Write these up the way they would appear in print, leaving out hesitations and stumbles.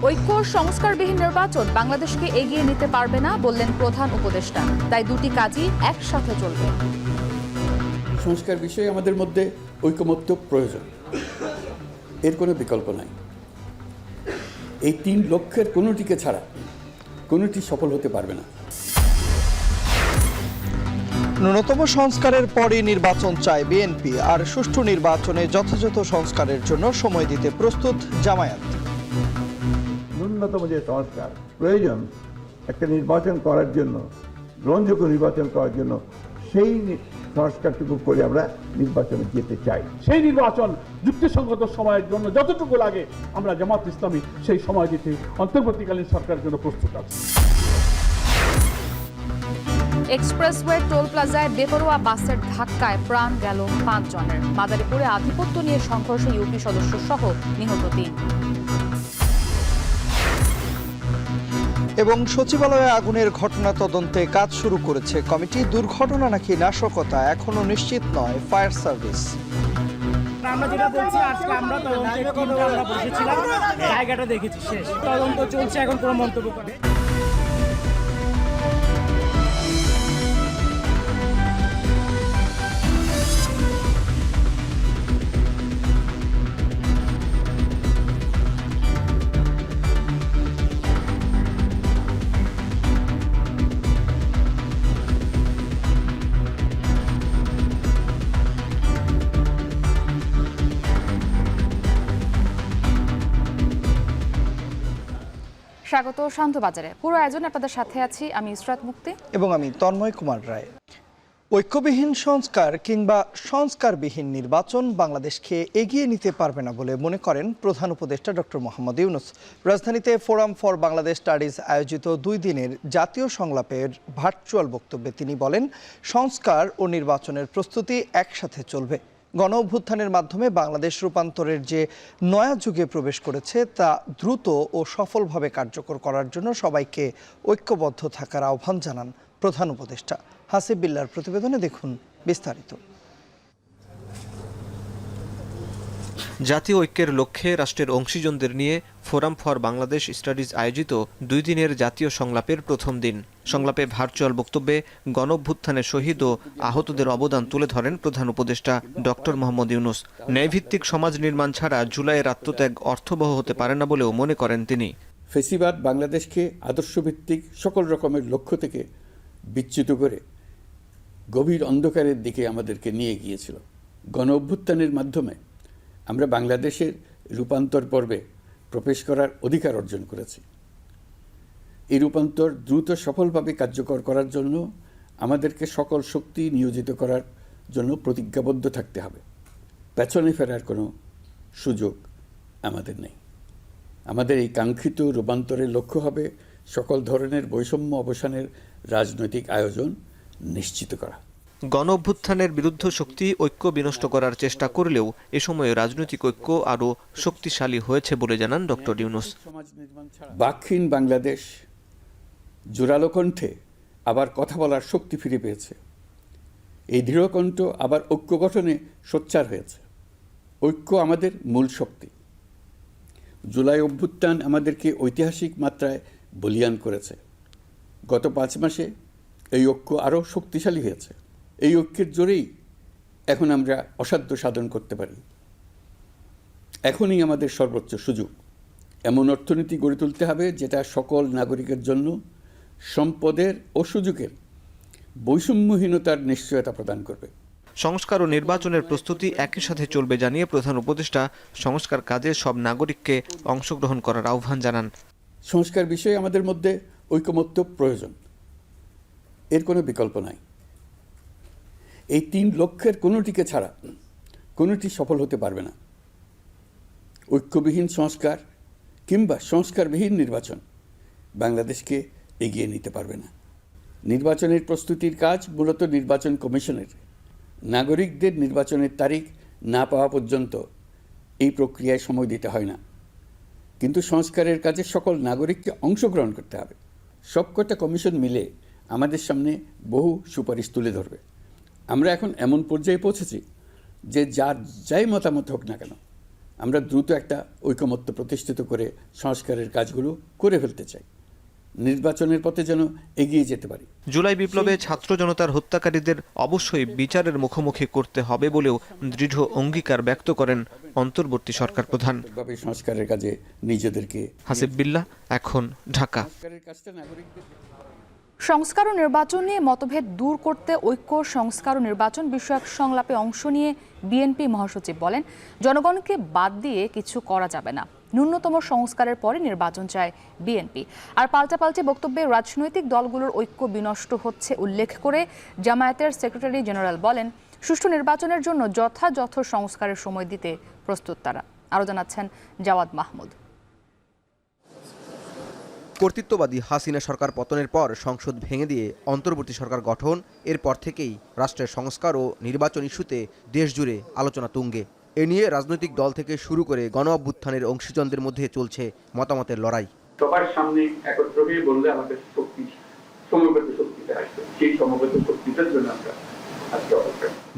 ঐক্য সংস্কারবিহীন নির্বাচন বাংলাদেশকে এগিয়ে নিতে পারবে না বললেন প্রধান উপদেষ্টা। তাই দুটি কাজই একসাথে চলবে। সংস্কার বিষয়ে আমাদের মধ্যে ঐকমত্য প্রয়োজন, এর কোনো বিকল্প নাই। এই তিন লক্ষ্যের কোনোটিকে ছাড়া কোনোটি সফল হতে পারবে না। ন্যূনতম সংস্কারের পরই নির্বাচন চায় বিএনপি, আর সুষ্ঠু নির্বাচনে যথাযথ সংস্কারের জন্য সময় দিতে প্রস্তুত জামায়াত। ন্যূনতম যে সংস্কার প্রয়োজন একটা নির্বাচন করার জন্য, গ্রহণযোগ্য নির্বাচন করার জন্য, সেই সংস্কারটুকু করে আমরা নির্বাচনে যেতে চাই। সেই নির্বাচন যুক্তিসঙ্গত সময়ের জন্য যতটুকু লাগে আমরা জামাত ইসলামী সেই সময় দিতে অন্তর্বর্তীকালীন সরকারের জন্য প্রস্তুত আছি। এক্সপ্রেসওয়ে টোল প্লাজায় বেপরোয়া বাসের ধাক্কায় প্রাণ গেল 5 জনের। মাদারীপুরে আধিপত্য নিয়ে সংঘর্ষে ইউপি সদস্য সহ নিহত 3। এবং সচিবালয়ে আগুনের ঘটনা তদন্তে কাজ শুরু করেছে কমিটি। দুর্ঘটনা নাকি নাশকতা এখনো নিশ্চিত নয় ফায়ার সার্ভিস। আমরা যেটা বলছি, আজকে আমরা তদন্তের টিমটা আমরা বসেছিলাম, জায়গাটা দেখেছি, শেষ তদন্ত চলছে, এখন কোনো মন্তব্য করে। স্বাগত শান্তবাজারে। পুরো আয়োজনে আপনাদের সাথে আছি আমি ইসরাত মুক্তি এবং আমি তন্ময় কুমার রায়। ঐক্যবিহীন সংস্কার কিংবা সংস্কারবিহীন নির্বাচন বাংলাদেশকে এগিয়ে নিতে পারবে না বলে মনে করেন প্রধান উপদেষ্টা ডক্টর মোহাম্মদ ইউনূস। রাজধানীতে ফোরাম ফর বাংলাদেশ স্টাডিজ আয়োজিত 2 দিনের জাতীয় সংলাপের ভার্চুয়াল বক্তব্যে তিনি বলেন, সংস্কার ও নির্বাচনের প্রস্তুতি একসাথে চলবে। গণ অভ্যুত্থানের মাধ্যমে বাংলাদেশ রূপান্তরের যে নয়া যুগে প্রবেশ করেছে তা দ্রুত ও সফলভাবে কার্যকর করার জন্য সবাইকে ঐক্যবদ্ধ থাকার আহ্বান জানান প্রধান উপদেষ্টা। হাসিব বিল্লার প্রতিবেদনে দেখুন বিস্তারিত। জাতীয় ঐক্যের লক্ষ্যে রাষ্ট্রের অংশীজনদের নিয়ে ফোরাম ফর বাংলাদেশ স্টাডিজ আয়োজিত 2 দিনের জাতীয় সংলাপের প্রথম দিন। সংলাপে ভার্চুয়াল বক্তব্যে গণঅভ্যুত্থানের শহীদ ও আহতদের অবদান তুলে ধরেন প্রধান উপদেষ্টা ডক্টর মোহাম্মদ ইউনূস। ন্যায়ভিত্তিক সমাজ নির্মাণ ছাড়া জুলাইয়ের আত্মত্যাগ অর্থবহ হতে পারে না বলেও মনে করেন তিনি। ফেসিবাদ বাংলাদেশকে আদর্শভিত্তিক সকল রকমের লক্ষ্য থেকে বিচ্যুত করে গভীর অন্ধকারের দিকে আমাদেরকে নিয়ে গিয়েছিল। গণ অভ্যুত্থানের মাধ্যমে আমরা বাংলাদেশের রূপান্তর পর্বে প্রবেশ করার অধিকার অর্জন করেছি। এই রূপান্তর দ্রুত সফলভাবে কার্যকর করার জন্য আমাদেরকে সকল শক্তি নিয়োজিত করার জন্য প্রতিজ্ঞাবদ্ধ থাকতে হবে। পেছনে ফেরার কোনো সুযোগ আমাদের নেই। আমাদের এই কাঙ্ক্ষিত রূপান্তরের লক্ষ্য হবে সকল ধরনের বৈষম্য অবসানের রাজনৈতিক আয়োজন নিশ্চিত করা। গণ অভ্যুত্থানের বিরুদ্ধ শক্তি ঐক্য বিনষ্ট করার চেষ্টা করলেও এ সময়ে রাজনৈতিক ঐক্য আরও শক্তিশালী হয়েছে বলে জানান ডক্টর ইউনূস। বাকহীন বাংলাদেশ জোরালো কণ্ঠে আবার কথা বলার শক্তি ফিরে পেয়েছে। এই দৃঢ়কণ্ঠ আবার ঐক্য গঠনে সোচ্চার হয়েছে। ঐক্য আমাদের মূল শক্তি। জুলাই অভ্যুত্থান আমাদেরকে ঐতিহাসিক মাত্রায় বলীয়ান করেছে। গত 5 মাসে এই ঐক্য আরও শক্তিশালী হয়েছে। এই ঐক্যের জোরেই এখন আমরা অসাধ্য সাধন করতে পারি। এখনই আমাদের সর্বোচ্চ সুযোগ। এমন অর্থনীতি গড়ে তুলতে হবে যেটা সকল নাগরিকের জন্য সম্পদের ও সুযোগের বৈষম্যহীনতার নিশ্চয়তা প্রদান করবে। সংস্কার ও নির্বাচনের প্রস্তুতি একই সাথে চলবে জানিয়ে প্রধান উপদেষ্টা সংস্কার কাজে সব নাগরিককে অংশগ্রহণ করার আহ্বান জানান। সংস্কার বিষয়ে আমাদের মধ্যে ঐকমত্য প্রয়োজন, এর কোনো বিকল্প নাই। এই 3 লক্ষ্যের কোনোটিকে ছাড়া কোনোটি সফল হতে পারবে না। ঐক্যবিহীন সংস্কার কিংবা সংস্কারবিহীন নির্বাচন বাংলাদেশকে এগিয়ে নিতে পারবে না। নির্বাচনের প্রস্তুতির কাজ মূলত নির্বাচন কমিশনের। নাগরিকদের নির্বাচনের তারিখ না পাওয়া পর্যন্ত এই প্রক্রিয়ায় সময় দিতে হয় না, কিন্তু সংস্কারের কাজে সকল নাগরিককে অংশগ্রহণ করতে হবে। সবকটা কমিশন মিলে আমাদের সামনে বহু সুপারিশ তুলে ধরবে। আমরা এখন এমন পর্যায়ে পৌঁছেছি যে যার যাই মতামত হোক না কেন আমরা দ্রুত একটা ঐকমত্য প্রতিষ্ঠিত করে সংস্কারের কাজগুলো করে ফেলতে চাই, নির্বাচনের পথে যেন এগিয়ে যেতে পারি। জুলাই বিপ্লবে ছাত্র জনতার হত্যাকারীদের অবশ্যই বিচারের মুখোমুখি করতে হবে বলেও দৃঢ় অঙ্গীকার ব্যক্ত করেন অন্তর্বর্তী সরকার প্রধান। সংস্কারের কাজে নিজেদেরকে হাসিব বিল্লাহ, এখন, ঢাকা। সংস্কার ও নির্বাচন নিয়ে মতভেদ দূর করতে ঐক্য সংস্কার ও নির্বাচন বিষয়ক সংলাপে অংশ নিয়ে বিএনপি মহাসচিব বলেন, জনগণকে বাদ দিয়ে কিছু করা যাবে না, ন্যূনতম সংস্কারের পরে নির্বাচন চায় বিএনপি। আর পাল্টাপাল্টি বক্তব্যে রাজনৈতিক দলগুলোর ঐক্য বিনষ্ট হচ্ছে উল্লেখ করে জামায়াতের সেক্রেটারি জেনারেল বলেন, সুষ্ঠু নির্বাচনের জন্য যথাযথ সংস্কারের সময় দিতে প্রস্তুত তারা। আরও জানাচ্ছেন জাওয়াদ মাহমুদ। কর্তৃত্ববাদী হাসিনা সরকার পতনের পর সংসদ ভেঙে দিয়ে অন্তর্বর্তী সরকার গঠন, এরপর থেকেই রাষ্ট্রের সংস্কার ও নির্বাচন ইস্যুতে দেশজুড়ে আলোচনা তুঙ্গে। এ নিয়ে রাজনৈতিক দল থেকে শুরু করে গণ অভ্যুত্থানের অংশীজনদের মধ্যে চলছে মতামতের লড়াই। সবার সামনে একত্র হয়ে বললে আমাদের শক্তি, সমবেত শক্তিতে আসবে, সেই সমবেত শক্তিটার জন্য আমরা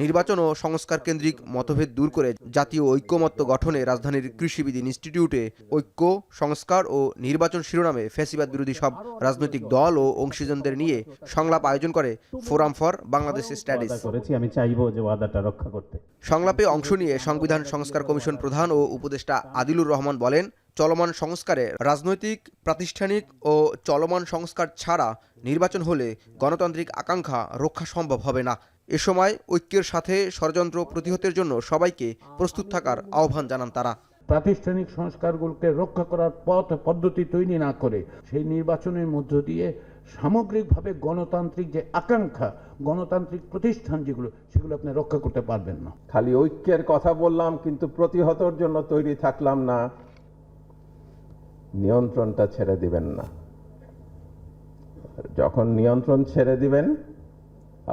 নির্বাচন ও সংস্কার কেন্দ্রিক মতভেদ দূর করে জাতীয় ঐক্যমত্য গঠনে রাজধানীর কৃষিবিদ ইনস্টিটিউটে ঐক্য, সংস্কার ও নির্বাচন শিরোনামে ফ্যাসিবাদ বিরোধী সব রাজনৈতিক দল ও অংশীজনদের নিয়ে সংলাপ আয়োজন করে ফোরাম ফর বাংলাদেশ স্টাডিজ। আমি চাইবো যে ওয়াদাটা রক্ষা করতে। সংলাপে অংশ নিয়ে সংবিধান সংস্কার কমিশন প্রধান ও উপদেষ্টা আদিলুর রহমান বলেন, চলমান সংস্কারে রাজনৈতিক, প্রাতিষ্ঠানিক ও চলমান সংস্কার ছাড়া নির্বাচন হলে গণতান্ত্রিক আকাঙ্ক্ষা রক্ষা সম্ভব হবে না। এ সময় ঐক্যের সাথে ষড়যন্ত্র প্রতিহতের জন্য সবাইকে প্রস্তুত থাকার আহ্বান জানান তারা। প্রাতিষ্ঠানিক সংস্কারগুলোকে রক্ষা করার পথ পদ্ধতি তৈরি না করে সেই নির্বাচনের মধ্য দিয়ে সামগ্রিকভাবে গণতান্ত্রিক যে আকাঙ্ক্ষা, গণতান্ত্রিক প্রতিষ্ঠান যেগুলো, সেগুলো আপনি রক্ষা করতে পারবেন না। খালি ঐক্যের কথা বললাম কিন্তু প্রতিহতর জন্য তৈরি থাকলাম না, নিয়ন্ত্রণটা ছেড়ে দিবেন না। যখন নিয়ন্ত্রণ ছেড়ে দিবেন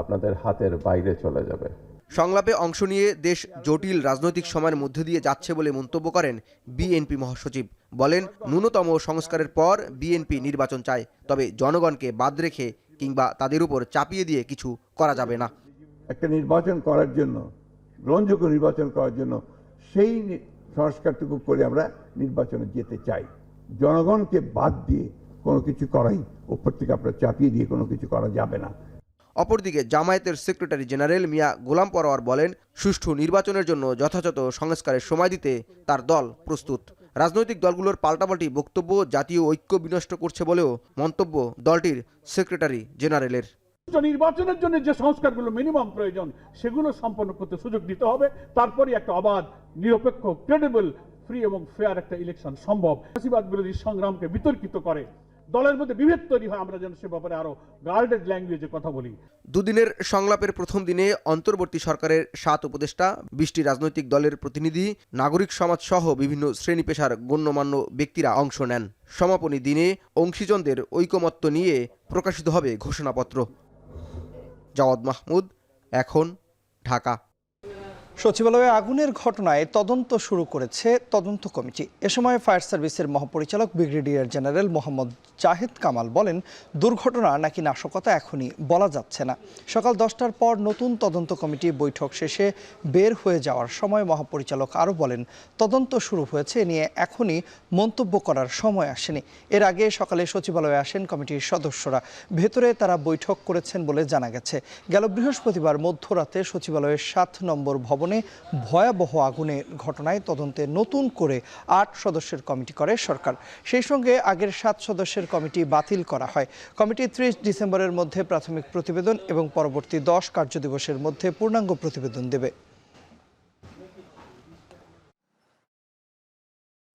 আপনাদের হাতের বাইরে চলে যাবে। সংলাপে অংশ নিয়ে দেশ জটিল রাজনৈতিক সময়ের মধ্য দিয়ে যাচ্ছে বলে মন্তব্য করেন বিএনপি মহাসচিব। বলেন, ন্যূনতম সংস্কারের পর বিএনপি নির্বাচন চায়, তবে জনগণকে বাদ রেখে কিংবা তাদের উপর চাপিয়ে দিয়ে কিছু করা যাবে না। একটা নির্বাচন করার জন্য, গ্রহণযোগ্য নির্বাচন করার জন্য সেই সংস্কারটুকু করে আমরা নির্বাচনে যেতে চাই। জনগণকে বাদ দিয়ে কোনো কিছু করাই, উপর থেকে আপনারা চাপিয়ে দিয়ে কোনো কিছু করা যাবে না। অপরদিকে জামায়াতের সেক্রেটারি জেনারেল মিয়া গোলাম পরোয়ার বলেন, সুষ্ঠু নির্বাচনের জন্য যথাযথ সংস্কারের সময় দিতে তার দল প্রস্তুত। রাজনৈতিক দলগুলোর পাল্টাপাল্টি বক্তব্য জাতীয় ঐক্য বিনষ্ট করছে বলেও মন্তব্য দলটির সেক্রেটারি জেনারেলের। নির্বাচনের জন্য যে সংস্কারগুলো মিনিমাম প্রয়োজন সেগুলো সম্পন্ন করতে সুযোগ দিতে হবে, তারপরে একটা অবাধ, নিরপেক্ষ, ক্রেডিবল, ফ্রি এবং ফেয়ার একটা ইলেকশন সম্ভব। ফ্যাসিবাদ বিরোধী সংগ্রামকে বিতর্কিত করে দলের মধ্যে বিভেদ তৈরি হয়, আমরা যেন সে ব্যাপারে আরো গার্ডেড ল্যাঙ্গুয়েজে কথা বলি। দুদিনের সংলাপের প্রথম দিনে অন্তর্বর্তী সরকারের 7 উপদেষ্টা, 20টি রাজনৈতিক দলের প্রতিনিধি, নাগরিক সমাজ সহ বিভিন্ন শ্রেণী পেশার গণ্যমান্য ব্যক্তিরা অংশ নেন। সমাপনী দিনে অংশীজনদের ঐকমত্য নিয়ে প্রকাশিত হবে ঘোষণাপত্র। জাওয়াদ মাহমুদ, এখন, ঢাকা। সচিবালয়ে আগুনের ঘটনায় তদন্ত শুরু করেছে তদন্ত কমিটি। এ সময় ফায়ার সার্ভিসের মহাপরিচালক ব্রিগেডিয়ার জেনারেল মোহাম্মদ জাহিদ কামাল বলেন, দুর্ঘটনা নাকি নাশকতা এখনই বলা যাচ্ছে না। সকাল 10টার পর নতুন তদন্ত কমিটি বৈঠক শেষে বের হয়ে যাওয়ার সময় মহাপরিচালক আরও বলেন, তদন্ত শুরু হয়েছে, এ নিয়ে এখনই মন্তব্য করার সময় আসেনি। এর আগে সকালে সচিবালয়ে আসেন কমিটির সদস্যরা, ভেতরে তারা বৈঠক করেছেন বলে জানা গেছে। গেল বৃহস্পতিবার মধ্যরাতে সচিবালয়ের 7 নম্বর ভবনে ভয়াবহ আগুনের ঘটনায় তদন্তে নতুন করে 8 সদস্যের কমিটি করে সরকার। সেই সঙ্গে আগের 7 সদস্যের কমিটি বাতিল করা হয়। কমিটি 30 ডিসেম্বরের মধ্যে প্রাথমিক প্রতিবেদন এবং পরবর্তী 10 কার্যদিবসের মধ্যে পূর্ণাঙ্গ প্রতিবেদন দেবে।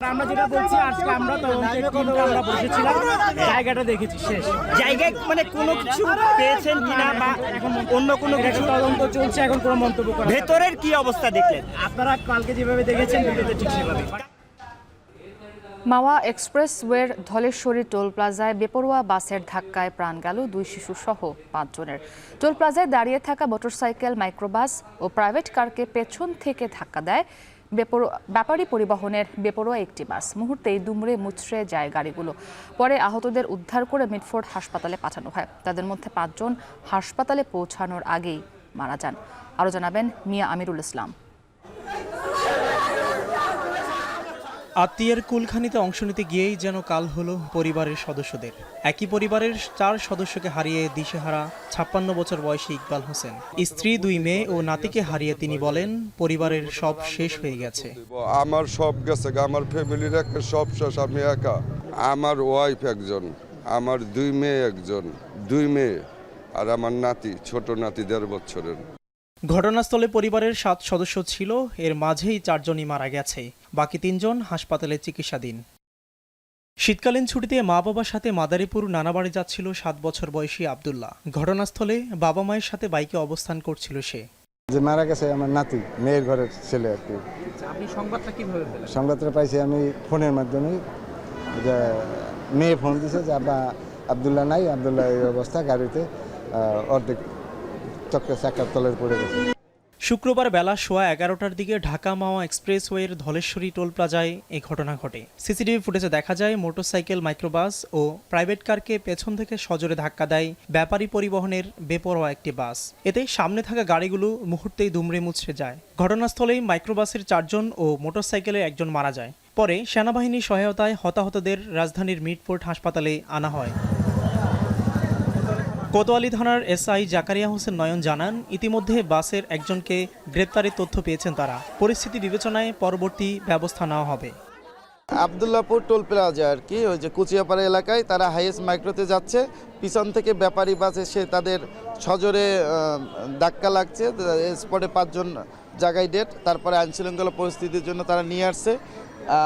আমরা যেটা বলছি, আজকে আমরা তদন্তের টিমটা আমরা বসেছিলাম, জায়গাটা দেখেছি শেষ। জায়গায় মানে কোনো কিছু পেয়েছেন কিনা বা এখন অন্য কোনো কিছু তদন্ত চলছে, এখন কোনো মন্তব্য করা। ভেতরের কি অবস্থা দেখলেন আপনারা? কালকে যেভাবে দেখেছেন ঠিক সেভাবে। মাওয়া এক্সপ্রেসওয়ের ধলেশ্বরী টোল প্লাজায় বেপরোয়া বাসের ধাক্কায় প্রাণ গেল 2 শিশু সহ 5 জনের। টোল প্লাজায় দাঁড়িয়ে থাকা মোটরসাইকেল, মাইক্রোবাস ও প্রাইভেট কারকে পেছন থেকে ধাক্কা দেয় ব্যাপারী পরিবহনের বেপরোয়া একটি বাস। মুহূর্তেই দুমড়ে মুচড়ে যায় গাড়িগুলো। পরে আহতদের উদ্ধার করে মিডফোর্ড হাসপাতালে পাঠানো হয়। তাদের মধ্যে 5 জন হাসপাতালে পৌঁছানোর আগেই মারা যান। আরও জানাবেন মিয়া আমিরুল ইসলাম। আত্মীয়ের কুলখানিতে অংশ নিতে গিয়েই যেন কাল হলো পরিবারের সদস্যদের। একই পরিবারের 4 সদস্যকে হারিয়ে দিশেহারা 56 বছর বয়সী ইকবাল হোসেন। স্ত্রী, 2 মেয়ে ও নাতিকে হারিয়ে তিনি বলেন, পরিবারের সব শেষ হয়ে গেছে। আমার সব গেছে, আমার ফ্যামিলির একটা সব শেষ, আমি একা। আমার ওয়াইফ একজন, আমার 2 মেয়ে একজন, 2 মেয়ে আর আমার নাতি, ছোট নাতি 1.5 বছরের। ঘটনাস্থলে পরিবারের 7 সদস্য ছিল, এর মাঝেই 4 জনই মারা গেছে, বাকি 3 জন হাসপাতালে চিকিৎসাধীন। শীতকালীন ছুটিতে মা বাবার সাথে মাদারীপুর নানাবাড়ি যাচ্ছিল 7 বছর বয়সী আব্দুল্লাহ। ঘটনাস্থলে বাবা মায়ের সাথে বাইকে অবস্থান করছিল সে। যে মারা গেছে আমার নাতি, মেয়ের ঘরের ছেলে আর কি। আপনি সংবাদটা কিভাবে পেলেন? সংবাদটা পাইছি আমি ফোনের মাধ্যমে, যে মেয়ে ফোন দিছে যে আব্দুল্লাহ নাই, আব্দুল্লাহ এই অবস্থা, গাড়িতে অর্ধেক চাকার তলের পড়ে গেছে। শুক্রবার বেলা 11:15টার দিকে ঢাকা মাওয়া এক্সপ্রেসওয়ের ধলেশ্বরী টোল প্লাজায় এই ঘটনা ঘটে। সিসিটিভি ফুটেজে দেখা যায় মোটরসাইকেল, মাইক্রোবাস ও প্রাইভেট কারকে পেছন থেকে সজোরে ধাক্কা দেয় ব্যাপারী পরিবহনের বেপরোয়া একটি বাস। এতে সামনে থাকা গাড়িগুলো মুহূর্তেই দুমড়ে মুচড়ে যায়। ঘটনাস্থলেই মাইক্রোবাসের 4 জন ও মোটরসাইকেলের 1 জন মারা যায়। পরে সেনাবাহিনীর সহায়তায় হতাহতদের রাজধানীর মিটফোর্ট হাসপাতালে আনা হয়। কোতোয়ালি থানার এসআই জাকারিয়া হোসেন নয়ন জানান, ইতিমধ্যে বাসের 1 জনকে গ্রেপ্তারের তথ্য পেয়েছেন তারা। পরিস্থিতি বিবেচনায় পরবর্তী ব্যবস্থা নেওয়া হবে। আবদুল্লাহপুর টোল প্লাজা আর কি, ওই যে কুচিয়াপাড়া এলাকায় তারা হাইয়েস্ট মাইক্রোতে যাচ্ছে, পিছন থেকে ব্যাপারী বাস এসে তাদের সজোরে ধাক্কা লাগছে। স্পটে 5 জন জায়গায় ডেট। তারপরে আইনশৃঙ্খলা পরিস্থিতির জন্য তারা নিয়ে আসছে।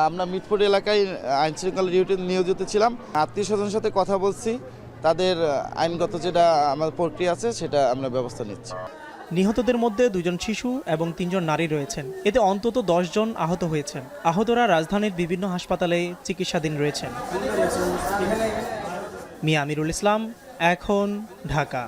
আমরা মিটফোর্ট এলাকায় আইনশৃঙ্খলা ডিউটি নিয়োজিত ছিলাম। আত্মীয় স্বজনের সাথে কথা বলছি, তাদের আইনগত যেটা আমার প্রক্রিয়া আছে সেটা আমরা ব্যবস্থা নিচ্ছি। নিহতদের মধ্যে 2 জন শিশু এবং 3 জন নারী রয়েছেন। এতে অন্তত 10 জন আহত হয়েছেন। আহতরা রাজধানীর বিভিন্ন হাসপাতালে চিকিৎসাধীন রয়েছেন। মিয়া আমিরুল ইসলাম, এখন, ঢাকা।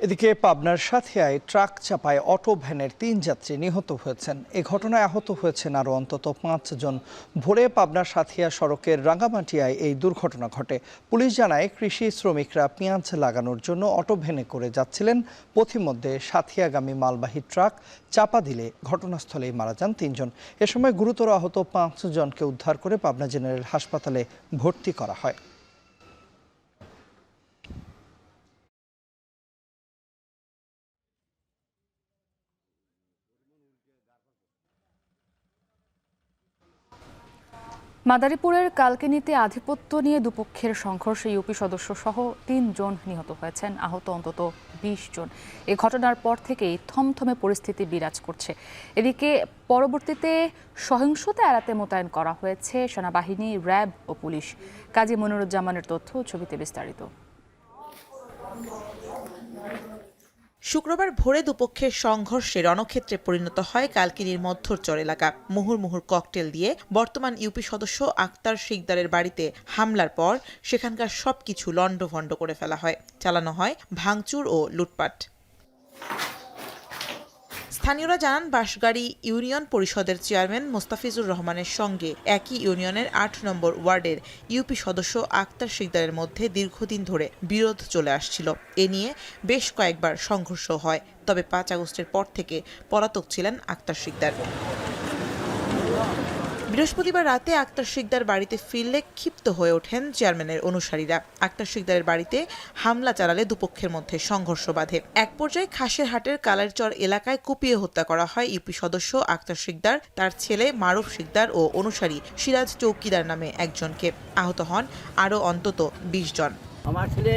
এদিকে পাবনার সাথিয়ায় ট্রাক চাপায় অটো ভ্যানের 3 যাত্রী নিহত হয়েছেন। এ ঘটনায় আহত হয়েছেন আরও অন্তত 5 জন। ভোরে পাবনার সাথিয়া সড়কের রাঙ্গামাটিয়ায় এই দুর্ঘটনা ঘটে। পুলিশ জানায়, কৃষি শ্রমিকরা পেঁয়াজ লাগানোর জন্য অটো ভ্যানে করে যাচ্ছিলেন। পথিমধ্যে সাথিয়াগামী মালবাহী ট্রাক চাপা দিলে ঘটনাস্থলেই মারা যান 3 জন। এ সময় গুরুতর আহত 5 জনকে উদ্ধার করে পাবনা জেনারেল হাসপাতালে ভর্তি করা হয়। মাদারীপুরের কালকিনিতে আধিপত্য নিয়ে দুপক্ষের সংঘর্ষে ইউপি সদস্য সহ 3 জন নিহত হয়েছেন, আহত অন্তত 20 জন। এই ঘটনার পর থেকেই থমথমে পরিস্থিতি বিরাজ করছে। এদিকে পরবর্তীতে সহিংসতা এড়াতে মোতায়েন করা হয়েছে সেনাবাহিনী, র্যাব ও পুলিশ। কাজী মনিরুজ্জামানের তথ্য, ছবিতে বিস্তারিত। শুক্রবার ভোরে দুপক্ষের সংঘর্ষে রণক্ষেত্রে পরিণত হয় কালকিনির মধ্যরচর এলাকা। মুহুর্মুহুর ককটেল দিয়ে বর্তমান ইউপি সদস্য আক্তার শিকদারের বাড়িতে হামলার পর সেখানকার সবকিছু লণ্ডভণ্ড করে ফেলা হয়। চালানো হয় ভাঙচুর ও লুটপাট। স্থানীয়রা জানান, বাঁশগাড়ি ইউনিয়ন পরিষদের চেয়ারম্যান মোস্তাফিজুর রহমানের সঙ্গে একই ইউনিয়নের 8 নম্বর ওয়ার্ডের ইউপি সদস্য আক্তার শিকদারের মধ্যে দীর্ঘদিন ধরে বিরোধ চলে আসছিল। এ নিয়ে বেশ কয়েকবার সংঘর্ষ হয়, তবে 5 আগস্টের পর থেকে পলাতক ছিলেন আক্তার শিকদার। বৃহস্পতিবার রাতে আক্তার শিকদার বাড়িতে ফিরলে ক্ষিপ্ত হয়ে ওঠেন চেয়ারম্যানের অনুসারীরা। আক্তার শিকদারের বাড়িতে হামলা চালালে দুপক্ষের মধ্যে সংঘর্ষ বাধে। এক পর্যায়ে খাসেরহাটের কালারচর এলাকায় কুপিয়ে হত্যা করা হয় ইউপি সদস্য আক্তার শিকদার, তার ছেলে মারুফ শিকদার ও অনুসারী সিরাজ চৌকিদার নামে একজনকে। আহত হন আরও অন্তত 20 জন। আমার ছেলে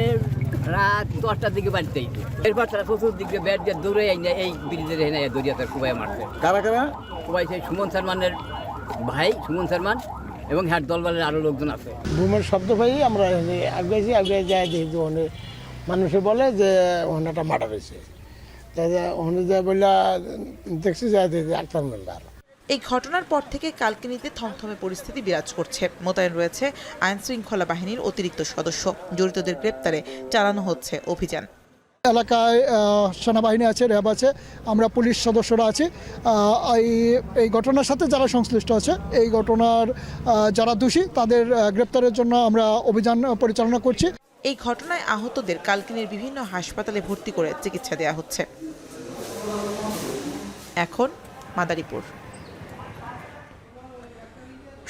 রাত 10টার দিকে বাড়িতে এরপর তারা চতুর্দিকে ব্যাট দিয়ে দৌড়ে এই ব্রিজের এনে দরিয়াতে কুবাই মারছে। কারা কারা কুবাই? সেই সুমন শর্মানের ভাই সুমন শর্মান এবং হ্যাট দলবলের আরও লোকজন আছে। বুমের শব্দ পাই আমরা আগে যাই দেখি যে ওখানে মানুষে বলে যে ওখানে একটা মার্ডার হয়েছে। ওখানে যা বললা দেখছি যাই দেখি আক্তার মেম্বার। এই ঘটনার পর থেকে কালকিনিতে থমথমে পরিস্থিতি বিরাজ করছে। মোতায়েন রয়েছে আইন শৃঙ্খলা বাহিনীর অতিরিক্ত সদস্য। জড়িতদের গ্রেপ্তারে চালানো হচ্ছে অভিযান। এলাকায় সেনাবাহিনী আছে, র্যাব আছে, আমরা পুলিশ সদস্যরা আছি। এই ঘটনার সাথে যারা সংশ্লিষ্ট আছে, এই ঘটনার যারা দোষী তাদের গ্রেপ্তারের জন্য আমরা অভিযান পরিচালনা করছি। এই ঘটনায় আহতদের কালকিনির বিভিন্ন হাসপাতালে ভর্তি করে চিকিৎসা দেওয়া হচ্ছে। এখন মাদারীপুর।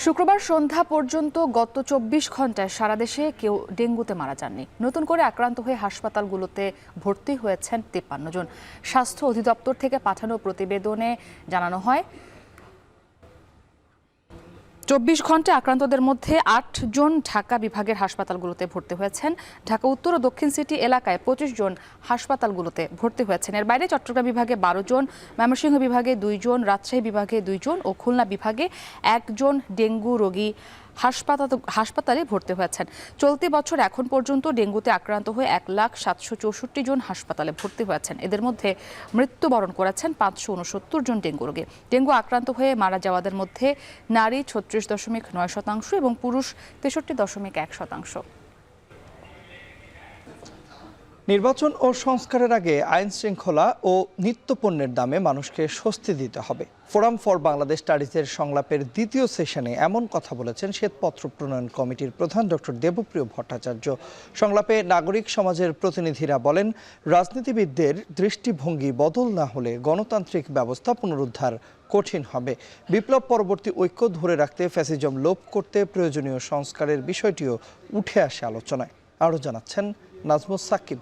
শুক্রবার সন্ধ্যা পর্যন্ত গত ২৪ ঘন্টায় সারা দেশে কেউ ডেঙ্গুতে মারা যাননি। নতুন করে আক্রান্ত হয়ে হাসপাতালগুলোতে ভর্তি হয়েছেন ৫৩ জন। স্বাস্থ্য অধিদপ্তর থেকে পাঠানো প্রতিবেদনে জানানো হয় ২৪ ঘন্টায় আক্রান্তদের মধ্যে ৮ জন ঢাকা বিভাগের হাসপাতালগুলোতে ভর্তি হয়েছেন। ঢাকা উত্তর ও দক্ষিণ সিটি এলাকায় ২৫ জন হাসপাতালগুলোতে ভর্তি হয়েছেন। এর বাইরে চট্টগ্রাম বিভাগে ১২ জন, ময়মনসিংহ বিভাগে ২ জন, রাজশাহী বিভাগে ২ জন ও খুলনা বিভাগে ১ জন ডেঙ্গু রোগী হাসপাতালে ভর্তি হয়েছেন। চলতি বছর এখন পর্যন্ত ডেঙ্গুতে আক্রান্ত হয়ে ১,৭৬৪ জন হাসপাতালে ভর্তি হয়েছেন। এদের মধ্যে মৃত্যুবরণ করেছেন ৫৬৯ জন ডেঙ্গু রোগী। ডেঙ্গু আক্রান্ত হয়ে মারা যাওয়াদের মধ্যে নারী ৩৬.৯% এবং পুরুষ ৬৩.১%। নির্বাচন ও সংস্কারের আগে আইন শৃঙ্খলা ও নিত্যপণ্যের দামে মানুষকে স্বস্তি দিতে হবে। ফোরাম ফর বাংলাদেশ স্টাডিজের সংলাপের দ্বিতীয় সেশনে এমন কথা বলেছেন শ্বেতপত্র প্রণয়ন কমিটির প্রধান ডক্টর দেবপ্রিয় ভট্টাচার্য। সংলাপে নাগরিক সমাজের প্রতিনিধিরা বলেন, রাজনীতিবিদদের দৃষ্টিভঙ্গি বদল না হলে গণতান্ত্রিক ব্যবস্থা পুনরুদ্ধার কঠিন হবে। বিপ্লব পরবর্তী ঐক্য ধরে রাখতে ফ্যাসিজম লোপ করতে প্রয়োজনীয় সংস্কারের বিষয়টিও উঠে আসে আলোচনায়। আরও জানাচ্ছেন নাজমুস সাকিব।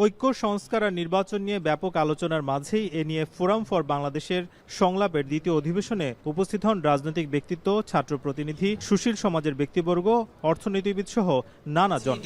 ঐক্য, সংস্কার আর নির্বাচন নিয়ে ব্যাপক আলোচনার মাঝেই এ নিয়ে ফোরাম ফর বাংলাদেশের সংলাপের দ্বিতীয় অধিবেশনে উপস্থিত হন রাজনৈতিক ব্যক্তিত্ব, ছাত্র প্রতিনিধি, সুশীল সমাজের ব্যক্তিবর্গ, অর্থনীতিবিদ সহ নানাজন।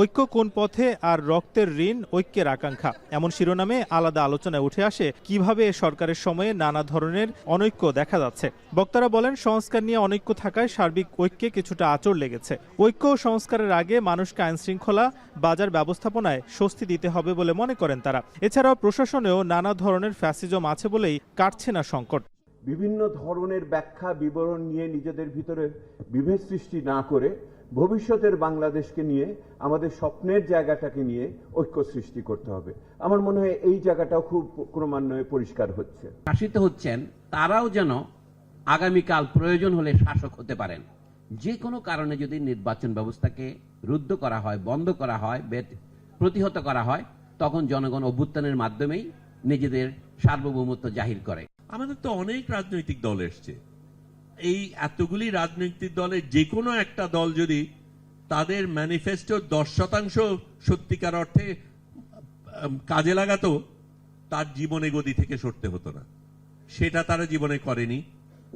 ঐক্য কোন পথে আর রক্তের ঋণ ঐক্যের আকাঙ্ক্ষা এমন শিরোনামে আলাদা আলোচনায় উঠে আসে কিভাবে সরকারের সময়ে নানা ধরনের অনৈক্য দেখা যাচ্ছে। বক্তারা বলেন, সংস্কার নিয়ে অনৈক্য থাকায় সার্বিক ঐক্যে কিছুটা আঁচড় লেগেছে। ঐক্য ও সংস্কারের আগে মানুষকে আইন শৃঙ্খলা, বাজার ব্যবস্থাপনায় স্বস্তি দিতে হবে বলে মনে করেন তারা। এছাড়াও প্রশাসনেও নানা ধরনের ফ্যাসিজম আছে বলেই কাটছে না সংকট। বিভিন্ন ধরনের ব্যাখ্যা বিবরণ নিয়ে নিজেদের ভিতরে বিভেদ সৃষ্টি না করে ভবিষ্যতের বাংলাদেশকে নিয়ে, আমাদের স্বপ্নের জায়গাটাকে নিয়ে ঐক্য সৃষ্টি করতে হবে। আমার মনে হয় এই জায়গাটাও খুব ক্রমান্বয়ে পরিষ্কার হচ্ছে। শাসিত হচ্ছেন তারাও যেন আগামীকাল প্রয়োজন হলে শাসক হতে পারেন। যে কোনো কারণে যদি নির্বাচন ব্যবস্থাকে রুদ্ধ করা হয়, বন্ধ করা হয়, প্রতিহত করা হয়, তখন জনগণ অভ্যুত্থানের মাধ্যমেই নিজেদের সার্বভৌমত্ব জাহির করে। আমাদের তো অনেক রাজনৈতিক দল এসছে। এই এতগুলি রাজনৈতিক দলের যে কোনো একটা দল যদি তাদের ম্যানিফেস্টোর 10% সত্যিকার অর্থে কাজে লাগাতো, তার জীবনে গদি থেকে সরতে হতো না। সেটা তারা জীবনে করেনি,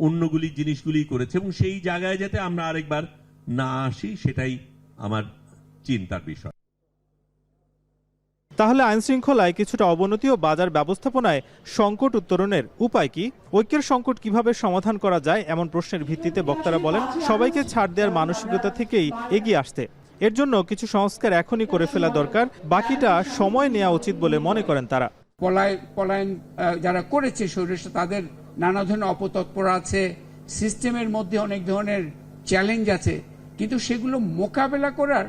অন্যগুলি জিনিসগুলি করেছে, এবং সেই জায়গায় যাতে আমরা আরেকবার না আসি সেটাই আমার চিন্তার বিষয়। তাহলে আইন শৃঙ্খলায় কিছুটা অবনতি ও বাজার ব্যবস্থাপনায় সংকট উত্তরণের উপায় কি? ঐক্যের সংকট কিভাবে সমাধান করা যায় এমন প্রশ্নের ভিত্তিতে বক্তারা বলেন, সবাইকে ছাড় দেওয়ার মানসিকতা থেকেই এগিয়ে আসতে। এর জন্য কিছু সংস্কার এখনই করে ফেলা দরকার, বাকিটা সময় নেওয়া উচিত বলে মনে করেন তারা। পলায়ন যারা করেছে সরিষা, তাদের নানা ধরনের অপতৎপর আছে, সিস্টেমের মধ্যে অনেক ধরনের চ্যালেঞ্জ আছে, কিন্তু সেগুলো মোকাবেলা করার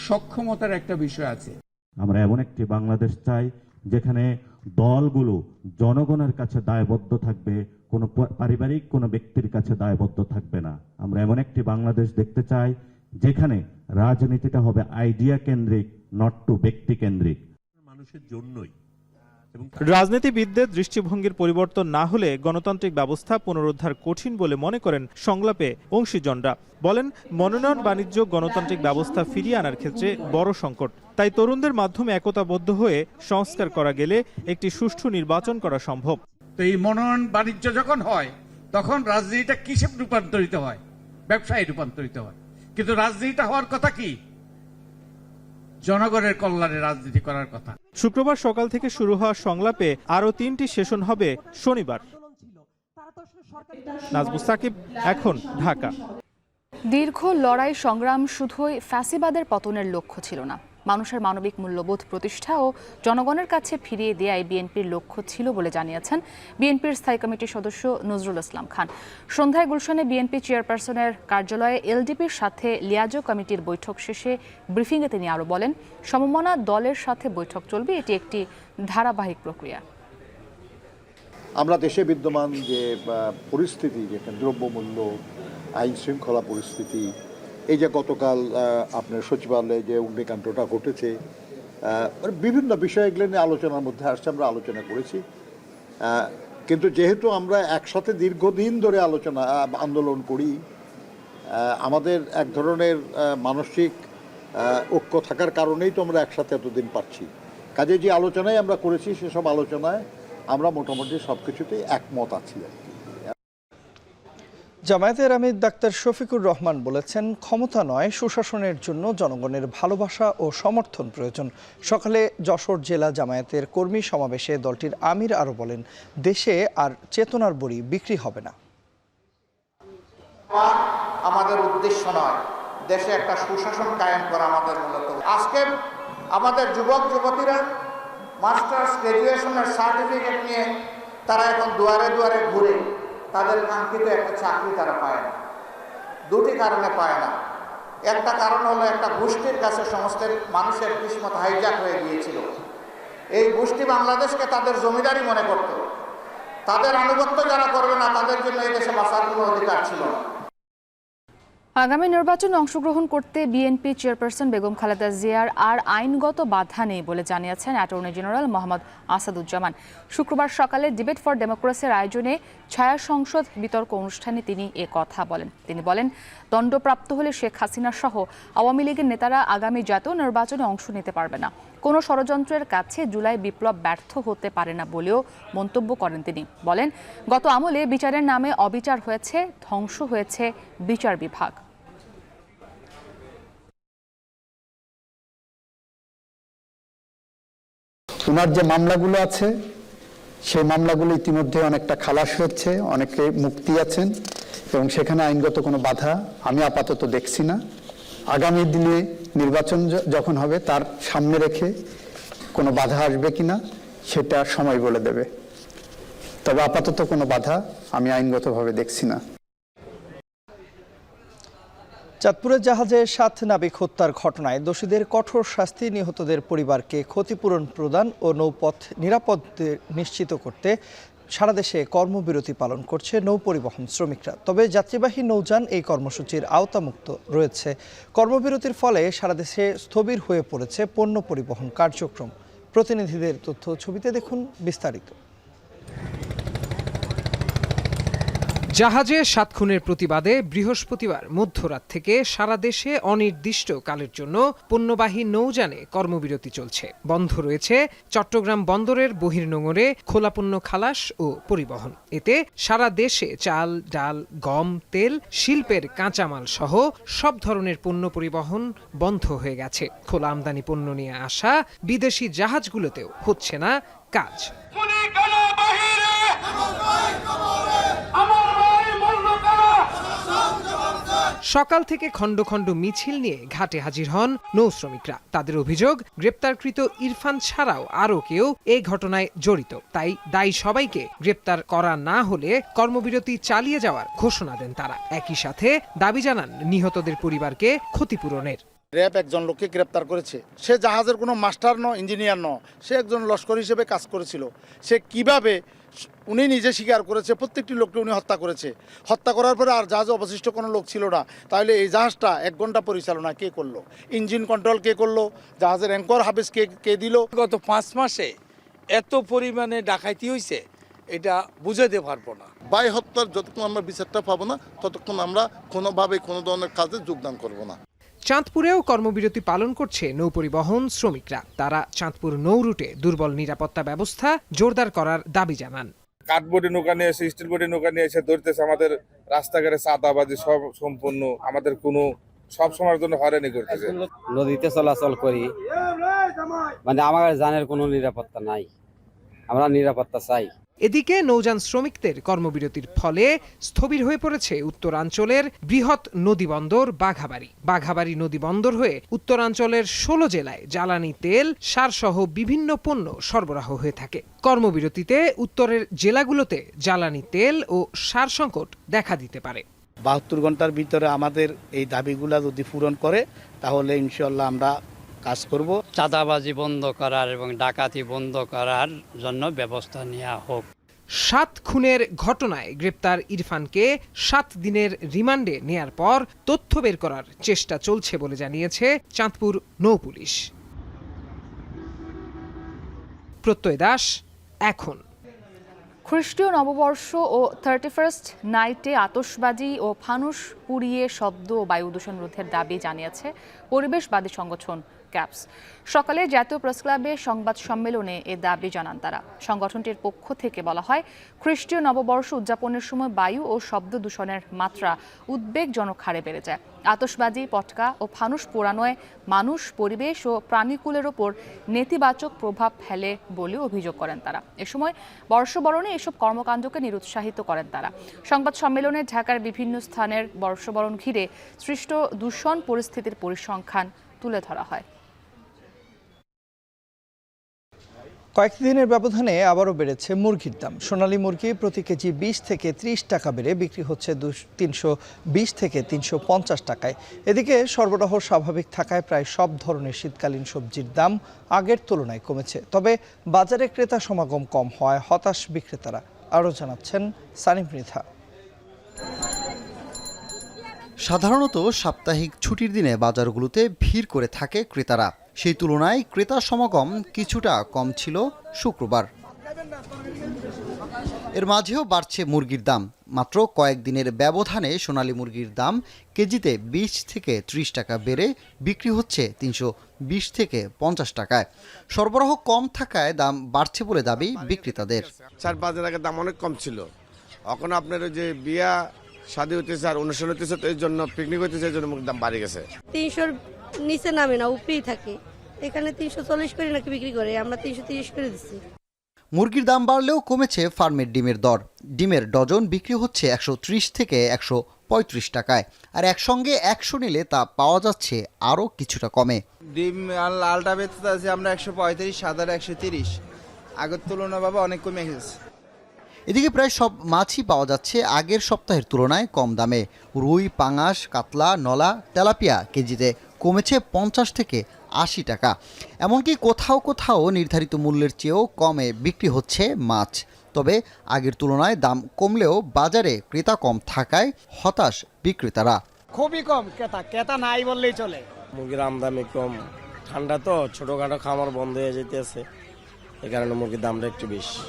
সক্ষমতার একটা বিষয় আছে। আমরা এমন একটি বাংলাদেশ চাই যেখানে দলগুলো জনগণের কাছে দায়বদ্ধ থাকবে, কোনো পারিবারিক কোনো ব্যক্তির কাছে দায়বদ্ধ থাকবে না। আমরা এমন একটি বাংলাদেশ দেখতে চাই যেখানে রাজনীতিটা হবে আইডিয়া কেন্দ্রিক, নট টু ব্যক্তি কেন্দ্রিক। মানুষের জন্যই। রাজনীতিবিদদের দৃষ্টিভঙ্গির পরিবর্তন না হলে গণতান্ত্রিক ব্যবস্থা পুনরুদ্ধার কঠিন বলে মনে করেন সংলাপে অংশীজনরা। বলেন, মনোনয়ন বাণিজ্য গণতান্ত্রিক ব্যবস্থা ফিরিয়ে আনার ক্ষেত্রে বড় সংকট। তাই তরুণদের মাধ্যমে একতাবদ্ধ হয়ে সংস্কার করা গেলে একটি সুষ্ঠু নির্বাচন করা সম্ভব। তো এই মনোনয়ন বাণিজ্য যখন হয়, তখন রাজনীতিটা কিসে রূপান্তরিত হয়? ব্যবসায় রূপান্তরিত হয়। কিন্তু রাজনীতিটা হওয়ার কথা কি? জনগণের কল্যাণে রাজনীতি করার কথা। শুক্রবার সকাল থেকে শুরু হওয়া সংলাপে আরও 3টি সেশন হবে শনিবার। নাজমুস সাকিব, এখন ঢাকা। দীর্ঘ লড়াই সংগ্রাম শুধুই ফ্যাসিবাদের পতনের লক্ষ্য ছিল না, মানুষের মানবিক মূল্যবোধ প্রতিষ্ঠা ও জনগণের কাছে ফিরিয়ে দেয়াই বিএনপির লক্ষ্য ছিল বলে জানিয়েছেন বিএনপির স্থায়ী কমিটির সদস্য নজরুল ইসলাম খান। সন্ধ্যায় গুলশানে বিএনপি চেয়ারপারসনের কার্যালয়ে এলডিপির সাথে লিয়াজো কমিটির বৈঠক শেষে ব্রিফিংয়ে তিনি আরও বলেন, সমমনা দলের সাথে বৈঠক চলবে, এটি একটি ধারাবাহিক প্রক্রিয়া। আমরা দেশে বিদ্যমান যে পরিস্থিতি, যেখানে দ্রব্যমূল্য, আইন শৃঙ্খলা পরিস্থিতি, এই যে গতকাল আপনার সচিবালয়ে যে অগ্নিকাণ্ডটা ঘটেছে, বিভিন্ন বিষয়গুলো নিয়ে আলোচনার মধ্যে আসছে, আমরা আলোচনা করেছি। কিন্তু যেহেতু আমরা একসাথে দীর্ঘদিন ধরে আন্দোলন করি, আমাদের এক ধরনের মানসিক ঐক্য থাকার কারণেই তো আমরা একসাথে এতদিন পাচ্ছি। কাজে যে আলোচনায় আমরা করেছি সেসব আলোচনায় আমরা মোটামুটি সব কিছুতেই একমত আছি আর কি। জামায়াতের আমির ডাক্তার শফিকুর রহমান বলেছেন, ক্ষমতা নয়, সুশাসনের জন্য জনগণের ভালোবাসা ও সমর্থন প্রয়োজন। সকালে যশোর জেলা জামায়াতের কর্মী সমাবেশে দলটির আমির আরও বলেন, দেশে আর চেতনার বড়ি বিক্রি হবে না। আমাদের উদ্দেশ্য নয়, দেশে একটা সুশাসন কায়েম করা আমাদের মূলত। আজকে আমাদের যুবক যুবতীরা মাস্টার্স গ্রাজুয়েশনের সার্টিফিকেট নিয়ে তারা এখন দুয়ারে দুয়ারে ঘুরে তাদের কাঙ্ক্ষিত একটা চাকরি তারা পায় না। দুটি কারণে পায় না। একটা কারণ হলো একটা গোষ্ঠীর কাছে সমস্ত মানুষের কিসমত হাইজ্যাক হয়ে গিয়েছিল। এই গোষ্ঠী বাংলাদেশকে তাদের জমিদারি মনে করত। তাদের আনুগত্য যারা করবে না তাদের জন্য এই দেশে বাঁচার কোনো অধিকার ছিল না। আগামী নির্বাচনে অংশগ্রহণ করতে বিএনপি চেয়ারপারসন বেগম খালেদা জিয়ার আর আইনগত বাধা নেই বলে জানিয়েছেন অ্যাটর্নি জেনারেল মোহাম্মদ আসাদুজ্জামান। শুক্রবার সকালে ডিবেট ফর ডেমোক্রেসির আয়োজনে ছায়া সংসদ বিতর্ক অনুষ্ঠানে তিনি এ কথা বলেন। তিনি বলেন, দণ্ডপ্রাপ্ত হলে শেখ হাসিনা সহ আওয়ামী লীগের নেতারা আগামী জাতীয় নির্বাচনে অংশ নিতে পারবে না। কোনো ষড়যন্ত্রের কাছে জুলাই বিপ্লব ব্যর্থ হতে পারে না বলেও মন্তব্য করেন তিনি। বলেন, গত আমলে বিচারের নামে অবিচার হয়েছে, ধ্বংস হয়েছে বিচার বিভাগ। ওনার যে মামলাগুলো আছে সেই মামলাগুলো ইতিমধ্যে অনেকটা খালাস হচ্ছে, অনেকে মুক্তি আছেন এবং সেখানে আইনগত কোনো বাধা আমি আপাতত দেখছি না। আগামী দিনে নির্বাচন যখন হবে তার সামনে রেখে কোনো বাধা আসবে কিনা সেটা সময় বলে দেবে, তবে আপাতত কোনো বাধা আমি আইনগতভাবে দেখছি না। চাঁদপুরের জাহাজে 7 নাবিক হত্যার ঘটনায় দোষীদের কঠোর শাস্তি, নিহতদের পরিবারকে ক্ষতিপূরণ প্রদান ও নৌপথ নিরাপদ নিশ্চিত করতে সারা দেশে কর্মবিরতি পালন করছে নৌ পরিবহন শ্রমিকরা। তবে যাত্রীবাহী নৌযান এই কর্মসূচির আওতামুক্ত রয়েছে। কর্মবিরতির ফলে সারা দেশে স্থবির হয়ে পড়েছে পণ্য পরিবহন কার্যক্রম। প্রতিনিধিদের তথ্য ছবিতে দেখুন বিস্তারিত। জাহাজে 7 খুনের প্রতিবাদে বৃহস্পতিবার মধ্যরাত থেকে সারা দেশে অনির্দিষ্ট কালের জন্য পণ্যবাহী নৌযানে কর্মবিরতি চলছে। বন্ধ রয়েছে চট্টগ্রাম বন্দরের বহির্নোঙরে খোলা পণ্য খালাস ও পরিবহন। এতে সারা দেশে চাল, ডাল, গম, তেল, শিল্পের কাঁচামাল সহ সব ধরনের পণ্য পরিবহন বন্ধ হয়ে গেছে। খোলা আমদানি পণ্য নিয়ে আসা বিদেশি জাহাজগুলোতেও হচ্ছে না কাজ। সকাল থেকে খণ্ড খণ্ড মিছিল নিয়ে ঘাটে হাজির হন নৌ শ্রমিকরা। তাদের অভিযোগ, গ্রেপ্তারকৃত ইরফান ছাড়াও আরও কেউ এই ঘটনায় জড়িত। তাই দায়ী সবাইকে গ্রেপ্তার করা না হলে কর্মবিরতি চালিয়ে যাওয়ার ঘোষণা দেন তারা। একই সাথে দাবি জানান নিহতদের পরিবারকে ক্ষতিপূরণের। র্যাব একজন লোককে গ্রেপ্তার করেছে। সে জাহাজের কোনো মাস্টার ন, ইঞ্জিনিয়ার ন, সে একজন লস্কর হিসেবে কাজ করেছিল। সে কিভাবে, উনি নিজে স্বীকার করেছে প্রত্যেকটি লোককে উনি হত্যা করেছে। হত্যা করার পরে আর জাহাজে অবশিষ্ট কোনো লোক ছিল না। তাহলে এই জাহাজটা 1 ঘন্টা পরিচালনা কে করলো? ইঞ্জিন কন্ট্রোল কে করলো? জাহাজের অ্যাঙ্কর হাফেজ কে দিল? গত 5 মাসে এত পরিমাণে ডাকাতি হয়েছে, এটা বুঝাতে পারবো না। ভাই হত্যার যতক্ষণ আমরা বিচারটা পাবো না ততক্ষণ আমরা কোনোভাবে কোনো ধরনের কাজে যোগদান করব না। চাঁদপুরেও কর্মবিরতি পালন করছে নৌ পরিবহন শ্রমিকরা। তারা চাঁদপুর নৌ রুটে দুর্বল নিরাপত্তা ব্যবস্থা জোরদার করার দাবি জানান। কাঠবোর্ডে নৌকা নিয়ে এসে, স্টিল বোর্ডে নৌকা নিয়ে এসে ধরতেছে। আমাদের রাস্তাঘাটে চাঁদাবাজি সব সম্পূর্ণ, আমাদের কোনো সব সময়ের জন্য হয়রানি করতেছে। নদীতে চলাচল করি, মানে আমার জানের কোনো নিরাপত্তা নাই, আমরা নিরাপত্তা চাই। এদিকে নৌযান শ্রমিকদের কর্মবিরতির ফলে স্থবির হয়ে পড়েছে উত্তরাঞ্চলের বৃহৎ নদীবন্দর বাঘাবাড়ি। বাঘাবাড়ি নদীবন্দর হয়ে উত্তরাঞ্চলের 16 জেলায় জ্বালানি তেল, সারসহ বিভিন্ন পণ্য সরবরাহ হয়ে থাকে। কর্মবিরতিতে উত্তরের জেলাগুলোতে জ্বালানি তেল ও সার সংকট দেখা দিতে পারে। 72 ঘন্টার ভিতরে আমাদের এই দাবিগুলা যদি পূরণ করে তাহলে ইনশাআল্লাহ আমরা কাজ করব। চাঁদাবাজি বন্ধ করার এবং ডাকাতি বন্ধ করার জন্য ব্যবস্থা নেওয়া হোক। 7 খুনের ঘটনায় গ্রেপ্তার ইরফানকে 7 দিনের রিমান্ডে নেয়ার পর তথ্য বের করার চেষ্টা চলছে বলে জানিয়েছে চাঁদপুর নৌ পুলিশ। প্রত্যয় দাস, এখন। খ্রিস্টীয় নববর্ষ ও 31st নাইটে আতশবাজি ও ফানুস পুড়িয়ে শব্দ ও বায়ু দূষণ রোধের দাবি জানিয়েছে পরিবেশবাদী সংগঠন ক্যাপস। সকালে জাতীয় প্রেসক্লাবে সংবাদ সম্মেলনে এ দাবি জানান তারা। সংগঠনটির পক্ষ থেকে বলা হয়, খ্রিস্টীয় নববর্ষ উদযাপনের সময় বায়ু ও শব্দ দূষণের মাত্রা উদ্বেগজনক হারে বেড়ে যায়। আতশবাজি, পটকা ও ফানুস পোড়ানোয় মানুষ, পরিবেশ ও প্রাণীকুলের ওপর নেতিবাচক প্রভাব ফেলে বলে অভিযোগ করেন তারা। এ সময় বর্ষবরণে এসব কর্মকাণ্ডকে নিরুৎসাহিত করেন তারা। সংবাদ সম্মেলনে ঢাকার বিভিন্ন স্থানের বর্ষবরণ ঘিরে সৃষ্ট দূষণ পরিস্থিতির পরিসংখ্যান তুলে ধরা হয়। কয়েকদিনের ব্যবধানে আবারও বেড়েছে মুরগির দাম। সোনালী মুরগি প্রতি কেজি 20 থেকে 30 টাকা বেড়ে বিক্রি হচ্ছে 320 থেকে 350 টাকায়। এদিকে সরবরাহ স্বাভাবিক থাকায় প্রায় সব ধরনের শীতকালীন সবজির দাম আগের তুলনায় কমেছে। তবে বাজারে ক্রেতা সমাগম কম হওয়ায় হতাশ বিক্রেতারা। আরও জানাচ্ছেন সানিম মৃধা। সাধারণত সাপ্তাহিক ছুটির দিনে বাজারগুলোতে ভিড় করে থাকে ক্রেতারা। সেই তুলনায় ক্রেতা সমাগম কিছুটা কম ছিল শুক্রবার। এর মাঝেও বাড়ছে মুরগির দাম। মাত্র কয়েকদিনের ব্যবধানে সোনালী মুরগির দাম কেজিতে 20 থেকে 30 টাকা বেড়ে বিক্রি হচ্ছে 320 থেকে 50 টাকায়। সরবরাহ কম থাকায় দাম বাড়ছে বলে দাবি বিক্রেতাদের। 4-5 দিন আগে দাম অনেক কম ছিল, এখন আপনার যে বিয়া শাদী হতেছে আর অনুষ্ঠান হতেছে, তো এই জন্য পিকনিক হতেছে, এই জন্য মুরগির দাম বাড়ে গেছে। 300 নিচে নামে না, উপরেই থাকে। এখানে 340 করে নাকি বিক্রি করে, আমরা 330 করে দিচ্ছি। মুরগির দাম বাড়লেও কমেছে ফার্মের ডিমের দর। ডিমের ডজন বিক্রি হচ্ছে 130 থেকে 135 টাকায়, আর একসঙ্গে 100 নিলে তা পাওয়া যাচ্ছে আরও কিছুটা কমে। ডিম লালটা বেচতে আছে আমরা 135, সাদাটা 130, আগের তুলনাভাবে অনেক কমে গেছে। এদিকে প্রায় সব মাছই পাওয়া যাচ্ছে আগের সপ্তাহের তুলনায় কম দামে। রুই, পাঙাশ, কাতলা, নলা, তেলাপিয়া কেজিতে কমেছে 50 থেকে 80 টাকা। এমনকি কোথাও কোথাও নির্ধারিত মূল্যের চেয়েও কমে বিক্রি হচ্ছে মাছ। তবে আগের তুলনায় দাম কমলেও বাজারে ক্রেতা কম থাকায় হতাশ বিক্রেতারা। খুবই কম ক্রেতা নাই বললেই চলে। মুরগির আমদানি কম, ঠান্ডা তো ছোটখাটো খামার বন্ধ হয়ে যেতেছে, এই কারণে মুরগির দামটা একটু বেশি।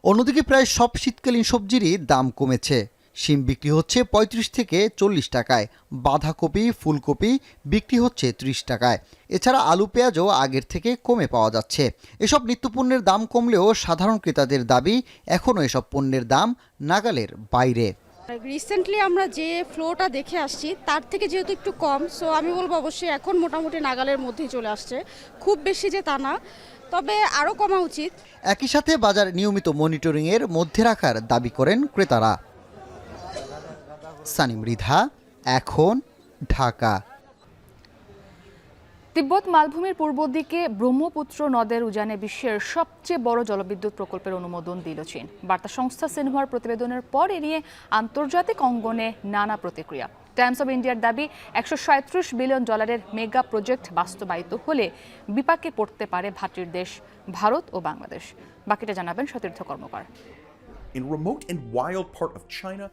অন্যদিকে প্রায় সব শীতকালীন সবজিরই দাম কমেছে। শিম বিক্রি হচ্ছে 35 থেকে 40 টাকায়, বাঁধাকপি, ফুলকপি বিক্রি হচ্ছে 30 টাকায়। এছাড়া আলু, পেঁয়াজও আগের থেকে কমে পাওয়া যাচ্ছে। এসব নিত্যপণ্যের দাম কমলেও সাধারণ ক্রেতাদের দাবি এখনও এসব পণ্যের দাম নাগালের বাইরে। রিসেন্টলি আমরা যে ফ্লোটা দেখে আসছি তার থেকে যেহেতু একটু কম, সো আমি বলবো অবশ্যই এখন মোটামুটি নাগালের মধ্যেই চলে আসছে। খুব বেশি যে তা না, তবে আরও কমা উচিত। একই সাথে বাজার নিয়মিত মনিটরিংয়ের মধ্যে রাখার দাবি করেন ক্রেতারা। সানিম মৃধা, এখন, ঢাকা। তিব্বত মালভূমির পূর্ব দিকে ব্রহ্মপুত্র নদের উজানে বিশ্বের সবচেয়ে বড় জলবিদ্যুৎ প্রকল্পের অনুমোদন দিল চীন। বার্তা সংস্থা সিনহুয়ার প্রতিবেদনের পর এ নিয়ে আন্তর্জাতিক অঙ্গনে নানা প্রতিক্রিয়া। টাইমস অব ইন্ডিয়ার দাবি, $137 বিলিয়ন মেগা প্রজেক্ট বাস্তবায়িত হলে বিপাকে পড়তে পারে ভাটির দেশ ভারত ও বাংলাদেশ। বাকিটা জানাবেন সতীর্থ কর্মকার।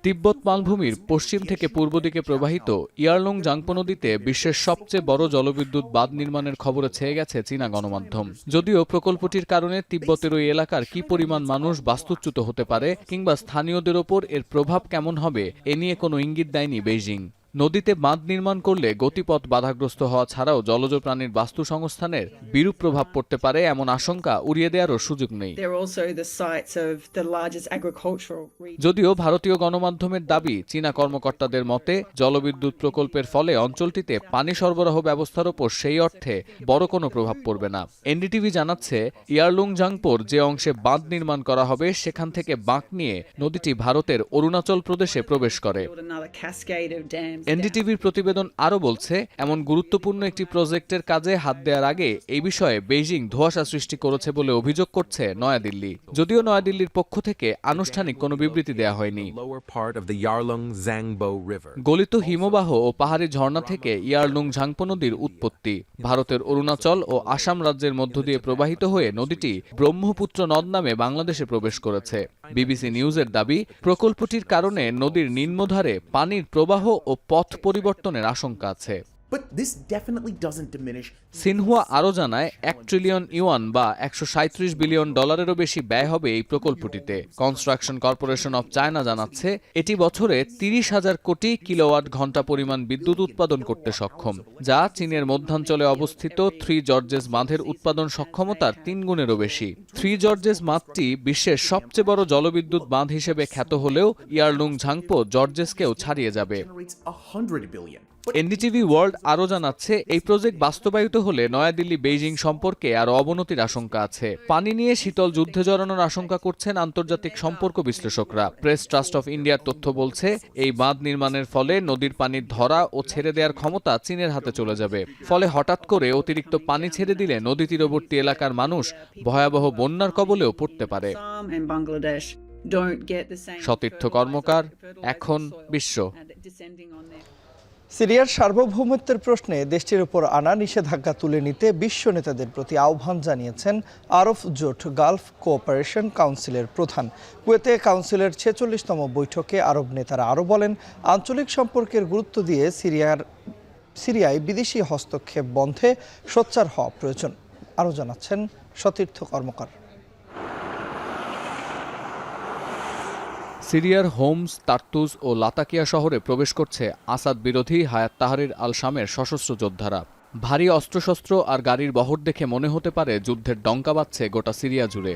তিব্বত মালভূমির পশ্চিম থেকে পূর্ব দিকে প্রবাহিত ইয়ারলুং জাংপো নদীতে বিশ্বের সবচেয়ে বড় জলবিদ্যুৎ বাঁধ নির্মাণের খবরে ছেয়ে গেছে চীনা গণমাধ্যম। যদিও প্রকল্পটির কারণে তিব্বতের ওই এলাকার কি পরিমাণ মানুষ বাস্তুচ্যুত হতে পারে কিংবা স্থানীয়দের ওপর এর প্রভাব কেমন হবে এ নিয়ে কোনো ইঙ্গিত দেয়নি বেইজিং। নদীতে বাঁধ নির্মাণ করলে গতিপথ বাধাগ্রস্ত হওয়া ছাড়াও জলজ প্রাণীর বাস্তু সংস্থানের বিরূপ প্রভাব পড়তে পারে এমন আশঙ্কা উড়িয়ে দেওয়ারও সুযোগ নেই। যদিও ভারতীয় গণমাধ্যমের দাবি, চীনা কর্মকর্তাদের মতে জলবিদ্যুৎ প্রকল্পের ফলে অঞ্চলটিতে পানি সরবরাহ ব্যবস্থার ওপর সেই অর্থে বড় কোনো প্রভাব পড়বে না। এনডিটিভি জানাচ্ছে, ইয়ারলুং জাংপোর যে অংশে বাঁধ নির্মাণ করা হবে সেখান থেকে বাঁক নিয়ে নদীটি ভারতের অরুণাচল প্রদেশে প্রবেশ করে। এনডিটিভির প্রতিবেদন আরও বলছে, এমন গুরুত্বপূর্ণ একটি প্রজেক্টের কাজে হাত দেওয়ার আগে এই বিষয়ে বেইজিং ধোঁয়াশা সৃষ্টি করেছে বলে অভিযোগ করছে নয়াদিল্লি। যদিও নয়াদিল্লির পক্ষ থেকে আনুষ্ঠানিক কোনো বিবৃতি দেওয়া হয়নি। গলিত হিমবাহ ও পাহাড়ি ঝর্ণা থেকে ইয়ারলুং ঝাংপো নদীর উৎপত্তি। ভারতের অরুণাচল ও আসাম রাজ্যের মধ্য দিয়ে প্রবাহিত হয়ে নদীটি ব্রহ্মপুত্র নদ নামে বাংলাদেশে প্রবেশ করেছে। বিবিসি নিউজের দাবি, প্রকল্পটির কারণে নদীর নিম্নধারে পানির প্রবাহ ও পথ পরিবর্তনের আশঙ্কা আছে। সিনহুয়া আরও জানায় 1 ট্রিলিয়ন ইউয়ান বা $137 বিলিয়ন বেশি ব্যয় হবে এই প্রকল্পটিতে। কনস্ট্রাকশন কর্পোরেশন অব চায়না জানাচ্ছে এটি বছরে 30,000 কোটি কিলোওয়াট ঘন্টা পরিমাণ বিদ্যুৎ উৎপাদন করতে সক্ষম, যা চীনের মধ্যাঞ্চলে অবস্থিত 3 জর্জেস বাঁধের উৎপাদন সক্ষমতার 3 গুণেরও বেশি। 3 জর্জেস বাঁধটি বিশ্বের সবচেয়ে বড় জলবিদ্যুৎ বাঁধ হিসেবে খ্যাত হলেও ইয়ারলুং ঝাংপো জর্জেসকেও ছাড়িয়ে যাবে। এনডিটিভি ওয়ার্ল্ড আরও জানাচ্ছে এই প্রজেক্ট বাস্তবায়িত হলে নয়াদিল্লি বেইজিং সম্পর্কে আরও অবনতির আশঙ্কা আছে। পানি নিয়ে শীতল যুদ্ধে জড়ানোর আশঙ্কা করছেন আন্তর্জাতিক সম্পর্ক বিশ্লেষকরা। প্রেস ট্রাস্ট অফ ইন্ডিয়ার তথ্য বলছে এই বাঁধ নির্মাণের ফলে নদীর পানির ধরা ও ছেড়ে দেওয়ার ক্ষমতা চীনের হাতে চলে যাবে। ফলে হঠাৎ করে অতিরিক্ত পানি ছেড়ে দিলে নদী তীরবর্তী এলাকার মানুষ ভয়াবহ বন্যার কবলেও পড়তে পারে। সতীর্থ কর্মকার, এখন বিশ্ব। সিরিয়ার সার্বভৌমত্বের প্রশ্নে দেশটির উপর আনা নিষেধাজ্ঞা তুলে নিতে বিশ্ব নেতাদের প্রতি আহ্বান জানিয়েছেন আরব জোট গালফ কোঅপারেশন কাউন্সিলের প্রধান। কুয়েতে কাউন্সিলের 46তম বৈঠকে আরব নেতারা আরও বলেন, আঞ্চলিক সম্পর্কের গুরুত্ব দিয়ে সিরিয়ায় বিদেশি হস্তক্ষেপ বন্ধে সোচ্চার হওয়া প্রয়োজন। আরও জানাচ্ছেন সতীর্থ কর্মকার। সিরিয়ার হোমস, তার্তুজ ও লাতাকিয়া শহরে প্রবেশ করছে আসাদ বিরোধী হায়াত তাহরির আল শামের সশস্ত্র যোদ্ধারা। ভারী অস্ত্রশস্ত্র আর গাড়ির বহর দেখে মনে হতে পারে যুদ্ধের ডঙ্কা বাজছে গোটা সিরিয়া জুড়ে।